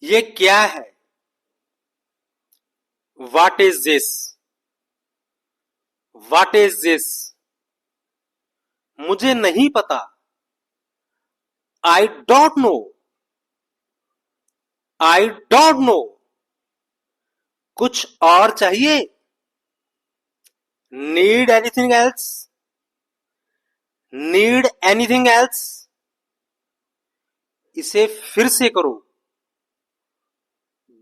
ये क्या है? What is this? What is this? मुझे नहीं पता। I don't know. I don't know. कुछ और चाहिए? Need anything else? Need anything else? इसे फिर से करो।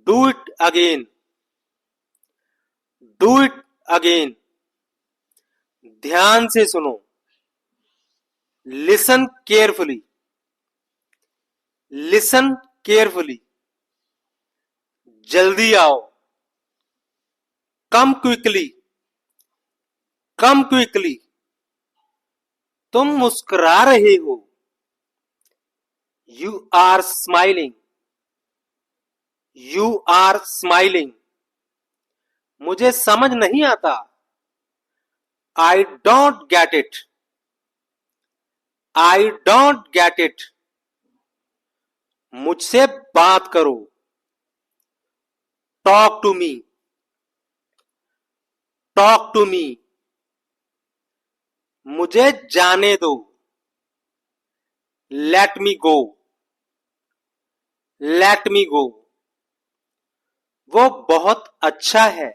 Do it again. Do it again. ध्यान से सुनो। Listen carefully. Listen carefully. जल्दी आओ। Come quickly. Come quickly. तुम मुस्कुरा रहे हो। You are smiling. You are smiling. मुझे समझ नहीं आता। I don't get it. I don't get it. मुझसे बात करो। Talk to me. Talk to me. मुझे जाने दो। Let me go. Let me go. वो बहुत अच्छा है।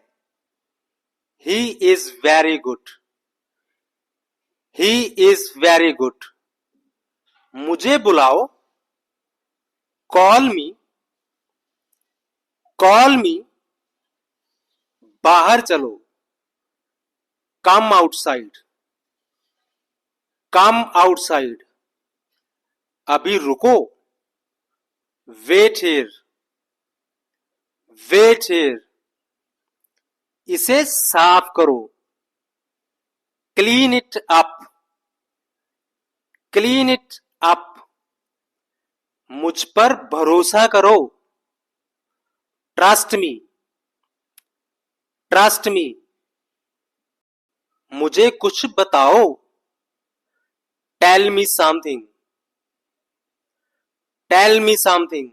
He is very good. He is very good. मुझे बुलाओ। Call me. Call me. बाहर चलो। Come outside. Come outside. अभी रुको। Wait here. Wait here. इसे साफ करो। Clean it up. Clean it up. मुझ पर भरोसा करो। Trust me. Trust me. मुझे कुछ बताओ। Tell me something. Tell me something.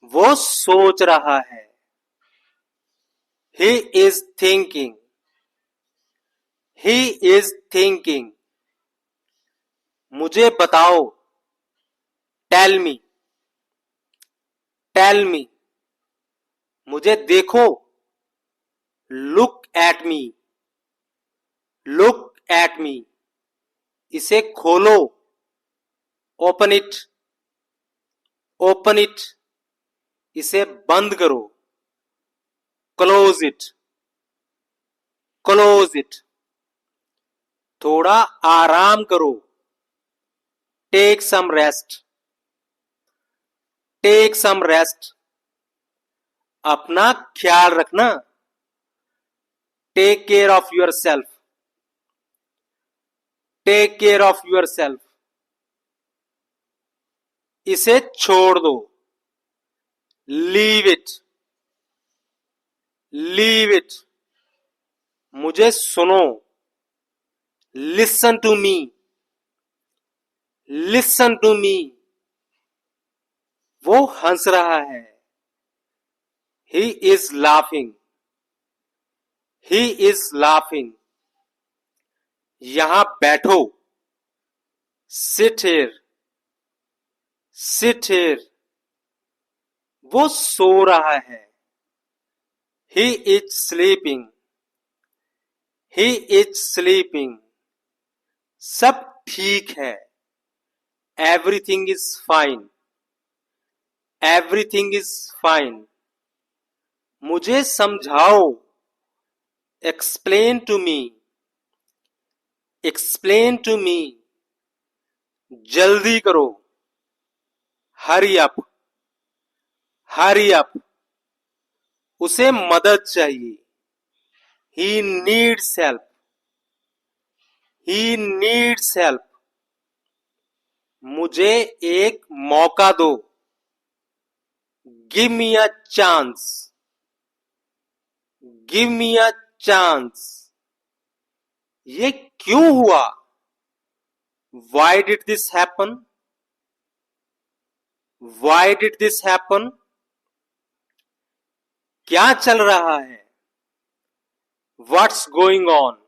वो सोच रहा है। He is thinking. He is thinking. मुझे बताओ। Tell me. Tell me. मुझे देखो। Look at me. Look at me. इसे खोलो। Open it. Open it. इसे बंद करो। Close it. Close it. थोड़ा आराम करो। Take some rest. Take some rest. अपना ख्याल रखना। Take care of yourself. Take care of yourself. इसे छोड़ दो। Leave it. Leave it. मुझे सुनो। Listen to me. Listen to me. वो हंस रहा है। He is laughing. He is laughing. यहां बैठो। Sit here. Sit here. वो सो रहा है। He is sleeping. He is sleeping. सब ठीक है। Everything is fine. Everything is fine. मुझे समझाओ। Explain to me. Explain to me. जल्दी करो। Hurry up. Hurry up. उसे मदद चाहिए। He needs help. He needs help. मुझे एक मौका दो। Give me a chance. Give me a chance. ये क्यों हुआ? Why did this happen? Why did this happen? क्या चल रहा है? What's going on?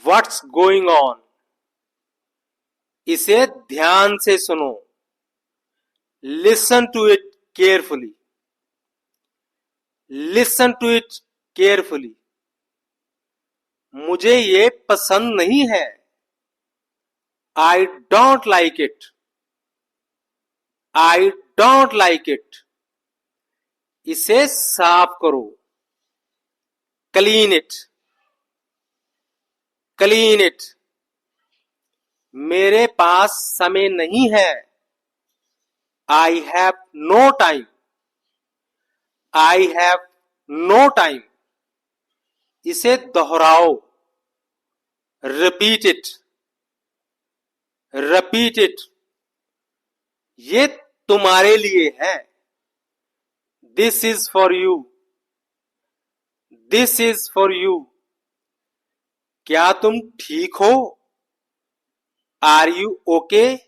What's going on? इसे ध्यान से सुनो. Listen to it carefully. Listen to it carefully. मुझे ये पसंद नहीं है. I don't like it. I don't like it. इसे साफ करो. Clean it. Clean it. मेरे पास समय नहीं है. I have no time. I have no time. इसे दोहराओ. Repeat it. Repeat it. ये तुम्हारे लिए है. This is for you. This is for you. क्या तुम ठीक हो? Are you okay?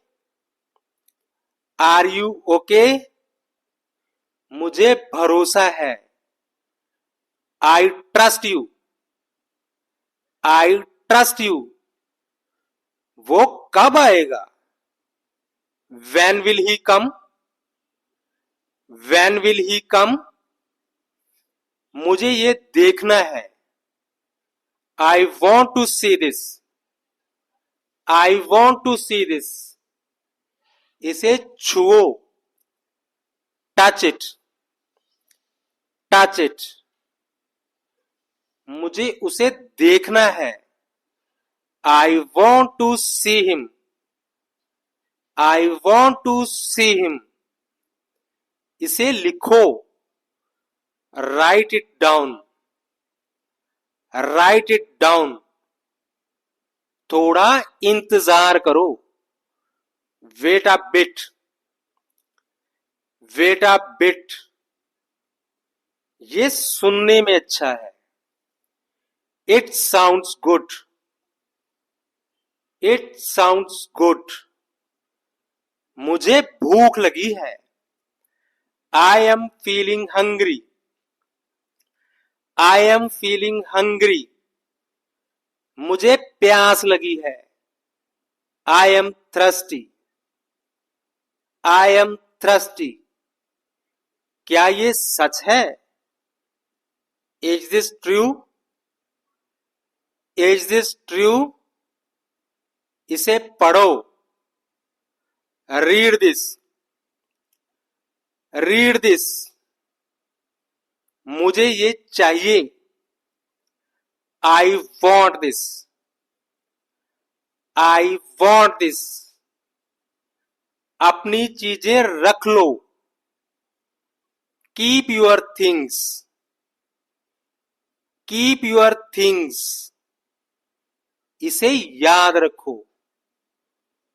Are you okay? मुझे भरोसा है. I trust you. I trust you. वो कब आएगा? When will he come? When will he come? मुझे ये देखना है. I want to see this. I want to see this. इसे छुओ. Touch it. Touch it. मुझे उसे देखना है. I want to see him. I want to see him. इसे लिखो. Write it down. Write it down. थोड़ा इंतजार करो. Wait a bit. Wait a bit. ये सुनने में अच्छा है. It sounds good. It sounds good. मुझे भूख लगी है. I am feeling hungry. I am feeling hungry. मुझे प्यास लगी है. I am thirsty. I am thirsty. क्या ये सच है? Is this true? Is this true? इसे पढ़ो. Read this. Read this. मुझे ये चाहिए. I want this. I want this. अपनी चीजें रख लो. Keep your things. Keep your things. इसे याद रखो.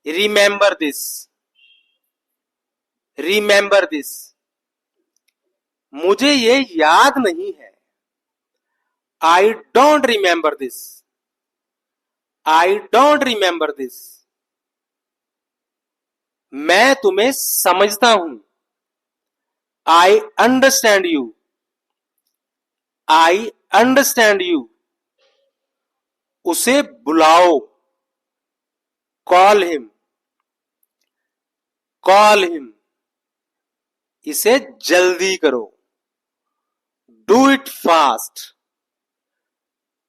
Remember this. Remember this. मुझे ये याद नहीं है. I don't remember this. I don't remember this. मैं तुम्हें समझता हूं. I understand you. I understand you. उसे बुलाओ. Call him. Call him. इसे जल्दी करो. Do it fast.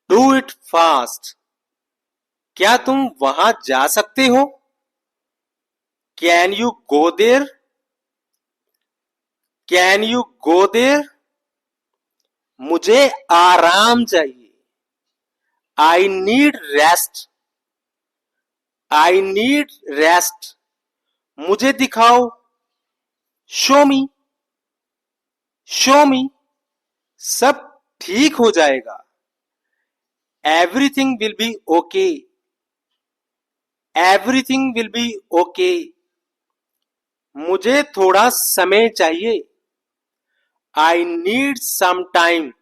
Do it fast. क्या तुम वहां जा सकते हो? Can you go there? Can you go there? मुझे आराम चाहिए. I need rest. I need rest. मुझे दिखाओ. Show me. Show me. सब ठीक हो जाएगा. Everything will be okay. Everything will be okay. मुझे थोड़ा समय चाहिए. I need some time.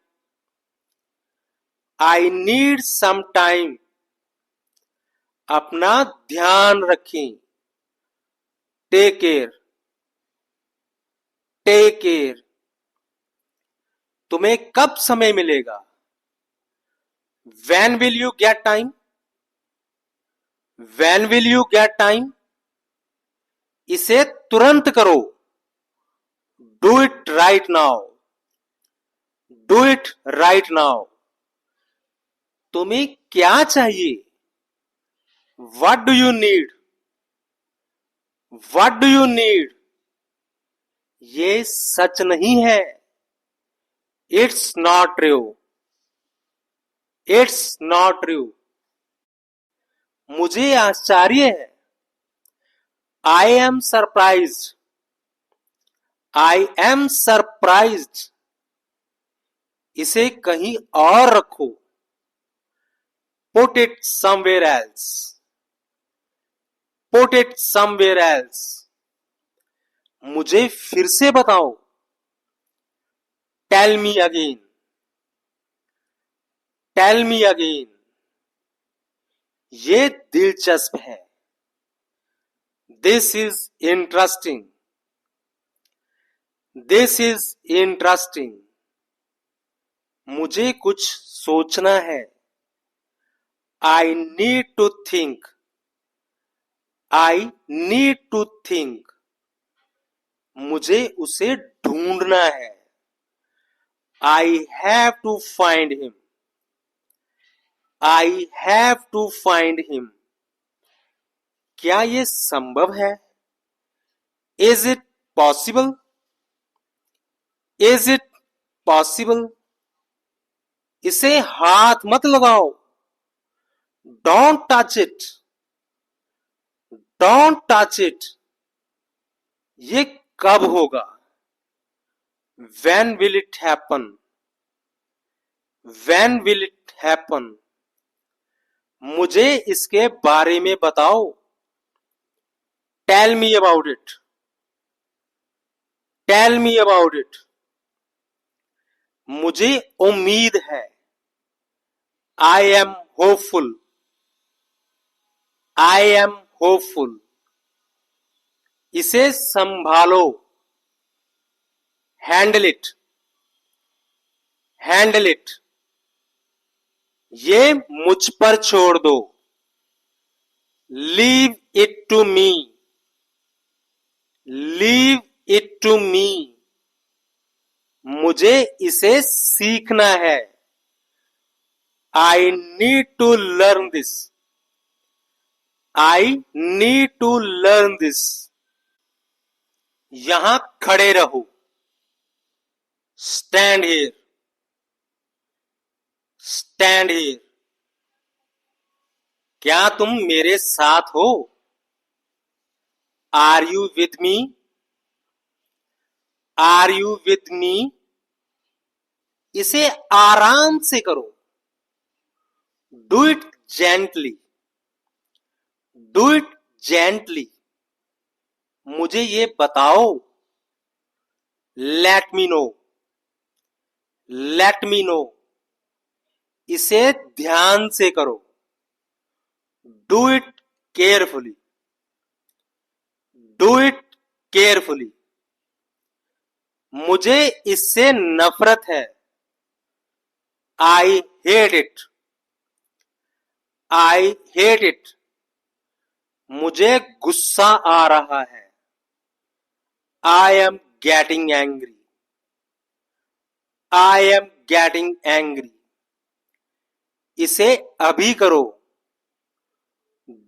I need some time. अपना ध्यान रखें. Take care, take care. तुम्हें कब समय मिलेगा? When will you get time? When will you get time? इसे तुरंत करो। Do it right now. Do it right now. तुम्हें क्या चाहिए? What do you need? What do you need? ये सच नहीं है। It's not true. It's not true. मुझे आश्चर्य है। I am surprised. I am surprised. इसे कहीं और रखो। Put it somewhere else. Put it somewhere else. मुझे फिर से बताओ। Tell me again. Tell me again. ये दिलचस्प है। This is interesting. This is interesting. मुझे कुछ सोचना है। I need to think. I need to think. मुझे उसे ढूंढना है। I have to find him. I have to find him. क्या ये संभव है? Is it possible? Is it possible? इसे हाथ मत लगाओ। Don't touch it. Don't touch it. ये कब होगा? When will it happen? When will it happen? मुझे इसके बारे में बताओ। Tell me about it. Tell me about it. मुझे उम्मीद है। I am hopeful. I am hopeful. इसे संभालो। Handle it. Handle it. ये मुझ पर छोड़ दो। Leave it to me. Leave it to me. मुझे इसे सीखना है। I need to learn this. I need to learn this. यहां खड़े रहो। Stand here. Stand here. क्या तुम मेरे साथ हो? Are you with me? Are you with me? इसे आराम से करो। Do it gently. Do it gently. मुझे ये बताओ। Let me know. Let me know. इसे ध्यान से करो। Do it carefully. Do it carefully. मुझे इससे नफरत है। I hate it. I hate it. मुझे गुस्सा आ रहा है। I am getting angry. I am getting angry. इसे अभी करो।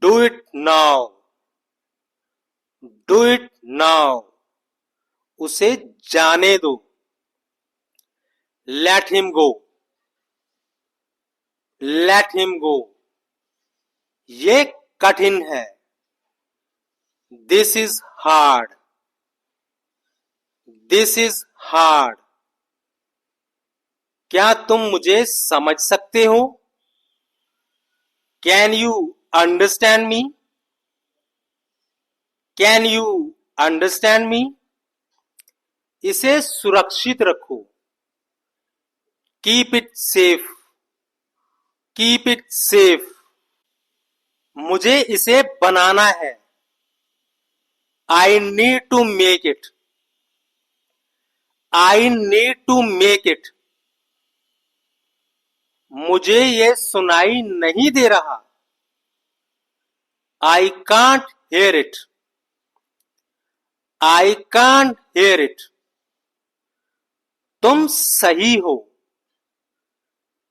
Do it now. Do it now. उसे जाने दो। Let him go. Let him go. ये कठिन है। This is hard. This is hard. क्या तुम मुझे समझ सकते हो? Can you understand me? Can you understand me? इसे सुरक्षित रखो। Keep it safe. Keep it safe. मुझे इसे बनाना है। I need to make it. I need to make it. मुझे ये सुनाई नहीं दे रहा. I can't hear it. I can't hear it. तुम सही हो.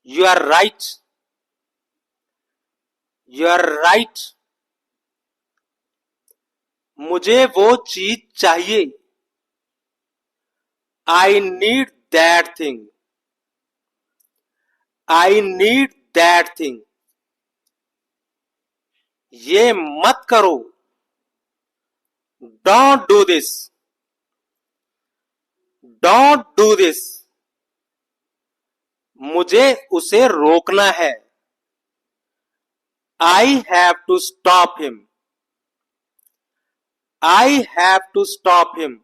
You are right. You are right. मुझे वो चीज चाहिए. I need that thing. I need that thing. ये मत करो. Don't do this. Don't do this. मुझे उसे रोकना है. I have to stop him. I have to stop him.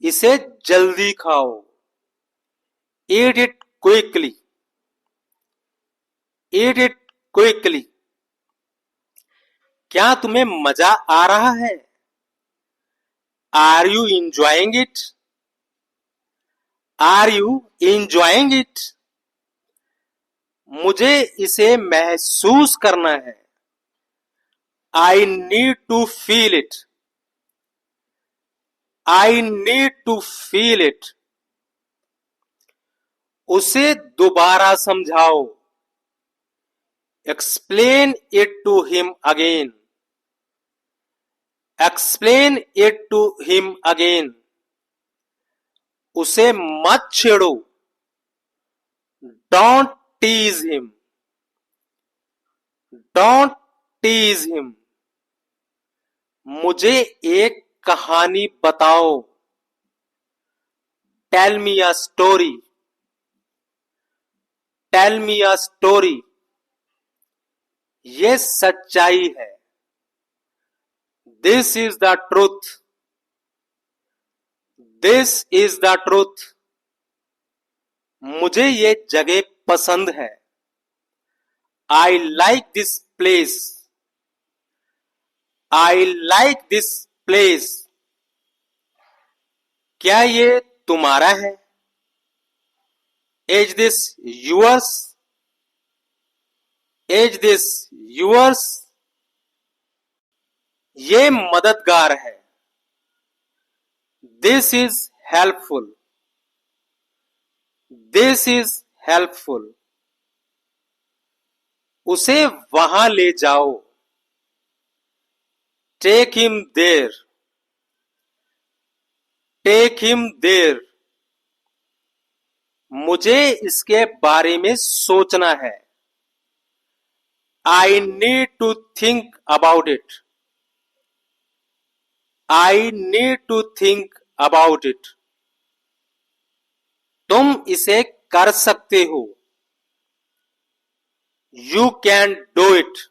इसे जल्दी खाओ. Eat it quickly. Eat it quickly. क्या तुम्हें मजा आ रहा है? Are you enjoying it? Are you enjoying it? मुझे इसे महसूस करना है. I need to feel it. I need to feel it. उसे दोबारा समझाओ. Explain it to him again. Explain it to him again. उसे मत छेड़ो. Don't tease him. Don't tease him. मुझे एक कहानी बताओ. Tell me a story. Tell me a story. ये सच्चाई है. This is the truth. This is the truth. मुझे ये जगह पसंद है. I like this place. I like this place. क्या ये तुम्हारा है? Is this yours? Is this yours? ये मददगार है. This is helpful. This is helpful. उसे वहां ले जाओ. Take him there. Take him there. मुझे इसके बारे में सोचना है. I need to think about it. I need to think about it. तुम इसे कर सकते हो. You can do it.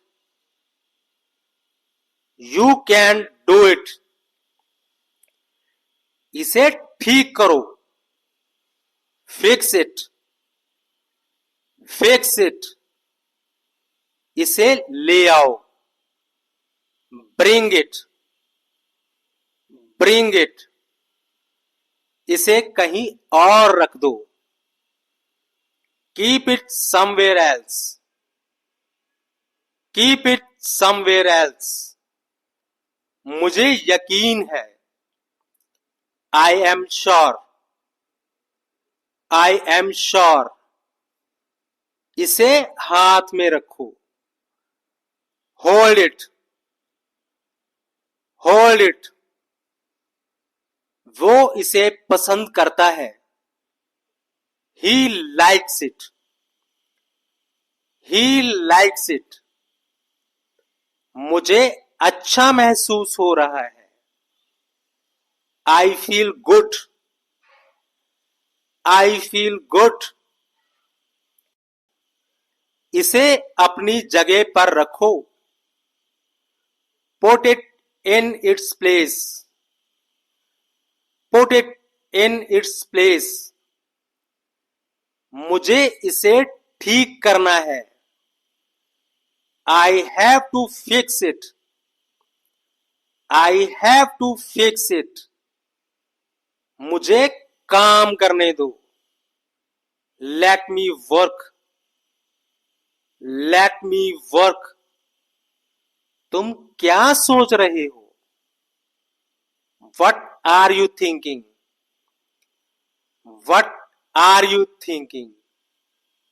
You can do it. इसे ठीक करो. Fix it. Fix it. इसे ले आओ. Bring it. Bring it. इसे कहीं और रख दो. Keep it somewhere else. Keep it somewhere else. मुझे यकीन है. I am sure. I am sure. इसे हाथ में रखो. Hold it. Hold it. वो इसे पसंद करता है. He likes it. He likes it. मुझे अच्छा महसूस हो रहा है. I feel good. I feel good. इसे अपनी जगह पर रखो. Put it in its place. Put it in its place. मुझे इसे ठीक करना है. I have to fix it. I have to fix it, मुझे काम करने दो। Let me work, let me work, तुम क्या सोच रहे हो? What are you thinking, what are you thinking,